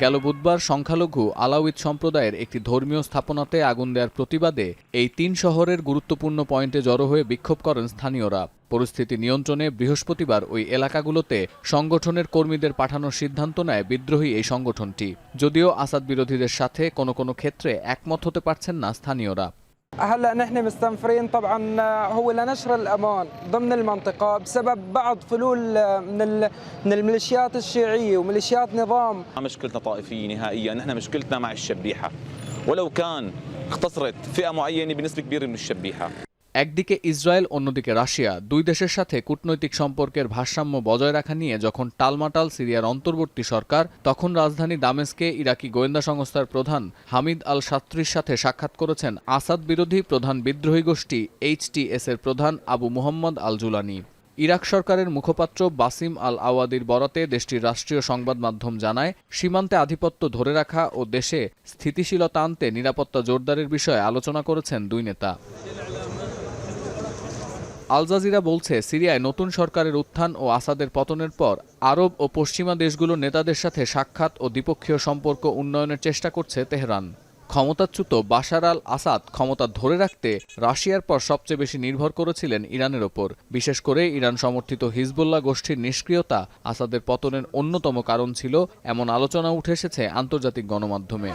গেল বুধবার সংখ্যালঘু আলাউইদ সম্প্রদায়ের একটি ধর্মীয় স্থাপনাতে আগুন দেওয়ার প্রতিবাদে এই 3 শহরের গুরুত্বপূর্ণ পয়েন্টে জড়ো হয়ে বিক্ষোভ করেন স্থানীয়রা। পরিস্থিতি নিয়ন্ত্রণে বৃহস্পতিবার ওই এলাকাগুলোতে সংগঠনের কর্মীদের পাঠানোর সিদ্ধান্ত নেয় বিদ্রোহী এই সংগঠনটি। যদিও আসাদ বিরোধীদের সাথে কোনো কোনো ক্ষেত্রে একমত হতে পারছেন না স্থানীয়রা। هلا نحن مستنفرين طبعا هو لنشر الامان ضمن المنطقه بسبب بعض فلول من الميليشيات الشيعيه وميليشيات نظام. مشكلتنا طائفيه نهائيا، نحن مشكلتنا مع الشبيحه ولو كان اختصرت فئه معينه بنسبه كبيره من الشبيحه. একদিকে ইসরায়েল, অন্যদিকে রাশিয়া, দুই দেশের সাথে কূটনৈতিক সম্পর্কের ভারসাম্য বজায় রাখা নিয়ে যখন টালমাটাল সিরিয়ার অন্তর্বর্তী সরকার, তখন রাজধানী দামেস্কে ইরাকি গোয়েন্দা সংস্থার প্রধান হামিদ আল সাত্রির সাথে সাক্ষাৎ করেছেন আসাদ বিরোধী প্রধান বিদ্রোহী গোষ্ঠী HTS এর প্রধান আবু মুহাম্মদ আল জুলানি। ইরাক সরকারের মুখপাত্র বাসিম আল আওয়াদির বরাতে দেশটির রাষ্ট্রীয় সংবাদ মাধ্যম জানায়, সীমান্তে আধিপত্য ধরে রাখা ও দেশে স্থিতিশীলতা আনতে নিরাপত্তা জোরদারের বিষয়ে আলোচনা করেছেন দুই নেতা। আল জাজিরা বলছে, সিরিয়ায় নতুন সরকারের উত্থান ও আসাদের পতনের পর আরব ও পশ্চিমা দেশগুলোর নেতাদের সাথে সাক্ষাৎ ও দ্বিপক্ষীয় সম্পর্ক উন্নয়নের চেষ্টা করছে তেহরান। ক্ষমতাচ্যুত বাশার আল আসাদ ক্ষমতা ধরে রাখতে রাশিয়ার পর সবচেয়ে বেশি নির্ভর করেছিলেন ইরানের ওপর। বিশেষ করে ইরান সমর্থিত হিজবুল্লাহ গোষ্ঠীর নিষ্ক্রিয়তা আসাদের পতনের অন্যতম কারণ ছিল, এমন আলোচনা উঠে এসেছে আন্তর্জাতিক গণমাধ্যমে।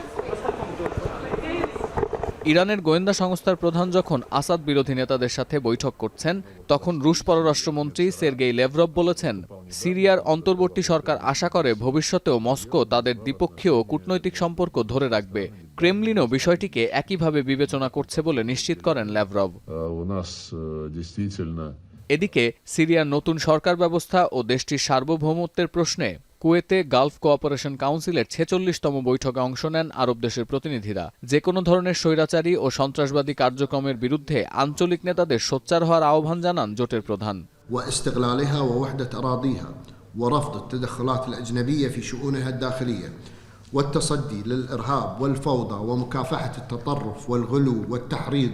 ইরানের গোয়েন্দা সংস্থার প্রধান যখন আসাদ বিরোধী নেতাদের সাথে বৈঠক করছেন, তখন রুশ পররাষ্ট্রমন্ত্রী সের্গেই লেভরভ বলেছেন, সিরিয়ার অন্তর্বর্তী সরকার আশা করে ভবিষ্যতেও মস্কো তাদের দ্বিপক্ষীয় কূটনৈতিক সম্পর্ক ধরে রাখবে। ক্রেমলিনও বিষয়টিকে একইভাবে বিবেচনা করছে বলে নিশ্চিত করেন লেভরভ। এদিকে সিরিয়ার নতুন সরকার ব্যবস্থা ও দেশটির সার্বভৌমত্বের প্রশ্নে কুয়েতে গালফ কোঅপারেশন কাউন্সিলের 46তম বৈঠকে অংশ নেন আরব দেশের প্রতিনিধিরা। যে কোনো ধরনের স্বৈরাচারী ও সন্ত্রাসবাদী কার্যক্রমের বিরুদ্ধে আঞ্চলিক নেতাদের সোচ্চার হওয়ার আহ্বান জানান জোটের প্রধান। واستقلالها ووحدة أراضيها ورفض التدخلات الأجنبية في شؤونها الداخلية والتصدي للإرهاب والفوضى ومكافحة التطرف والغلو والتحريض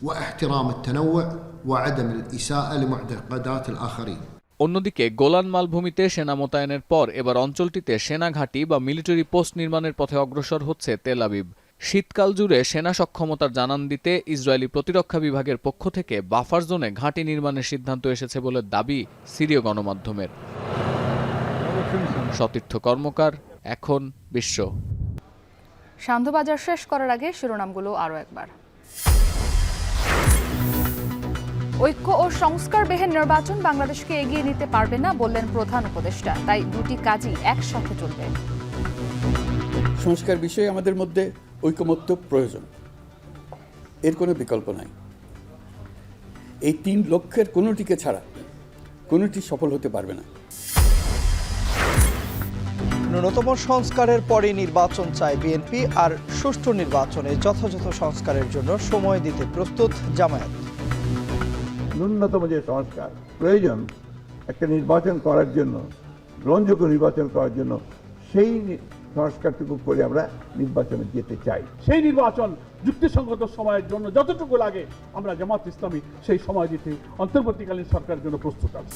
واحترام التنوع وعدم الإساءة لمعتقدات الآخرين। অন্যদিকে গোলান মালভূমিতে সেনা মোতায়েনের পর এবার অঞ্চলটিতে সেনা ঘাঁটি বা মিলিটারি পোস্ট নির্মাণের পথে অগ্রসর হচ্ছে তেল আবিব। শীতকাল জুড়ে সেনা সক্ষমতার জানান দিতে ইসরায়েলি প্রতিরক্ষা বিভাগের পক্ষ থেকে বাফার জোনে ঘাঁটি নির্মাণের সিদ্ধান্ত এসেছে বলে দাবি সিরীয় গণমাধ্যমের। সতীর্থ কর্মকার, এখন বিশ্ব। সান্ধ্যবাজার শেষ করার আগে শিরোনামগুলো আরও একবার। ঐক্য ও সংস্কারবিহীন নির্বাচন বাংলাদেশকে এগিয়ে নিতে পারবে না বললেন প্রধান উপদেষ্টা, তাই দুটি কাজই একসাথে চলবে। সংস্কার বিষয়ে আমাদের মধ্যে ঐকমত্য প্রয়োজন, এর কোনো বিকল্প নাই। এই 3 লক্ষ্যের কোনোটিকে ছাড়া কোনোটি সফল হতে পারবে না। ন্যূনতম সংস্কারের পরে নির্বাচন চায় বিএনপি, আর সুষ্ঠু নির্বাচনে যথাযথ সংস্কারের জন্য সময় দিতে প্রস্তুত জামায়াত। ন্যূনতম যে সংস্কার প্রয়োজন একটা নির্বাচন করার জন্য, গ্রহণযোগ্য নির্বাচন করার জন্য, সেই সংস্কারটুকু করে আমরা নির্বাচনে যেতে চাই। সেই নির্বাচন যুক্তিসঙ্গত সময়ের জন্য যতটুকু লাগে আমরা জামাত ইসলামী সেই সময় দিতে অন্তর্বর্তীকালীন সরকারের জন্য প্রস্তুত আছি।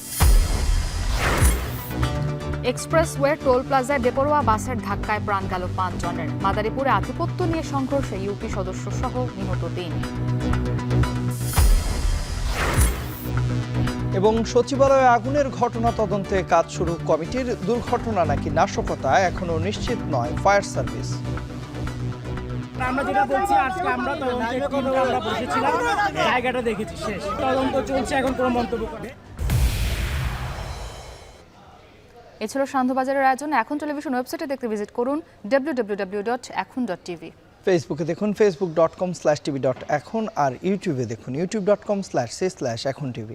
এক্সপ্রেসওয়ে টোল প্লাজায় বেপরোয়া বাসের ধাক্কায় প্রাণ গেল 5 জনের। মাদারীপুরে আধিপত্য নিয়ে সংঘর্ষে ইউপি সদস্য সহ নিহত 3। এবং সচিবালয়ে আগুনের ঘটনা তদন্তে কাজ শুরু কমিটির। দুর্ঘটনা নাকি নাশকতা এখনো নিশ্চিত নয় ফায়ার সার্ভিস। আমরা যেটা বলছি, আজকে আমরা তদন্তের টিমটা আমরা বসেছিলাম, জায়গাটা দেখেছি, শেষ তদন্ত চলছে, এখন কোনো মন্তব্য করে। এ ছিল সান্ধ্যবাজারের আয়োজন। এখন টেলিভিশন ওয়েবসাইটে দেখতে ভিজিট করুন www.ekhon.tv। ফেসবুকে দেখুন facebook.com/tv.ekhon আর ইউটিউবে দেখুন youtube.com/ekhon tv।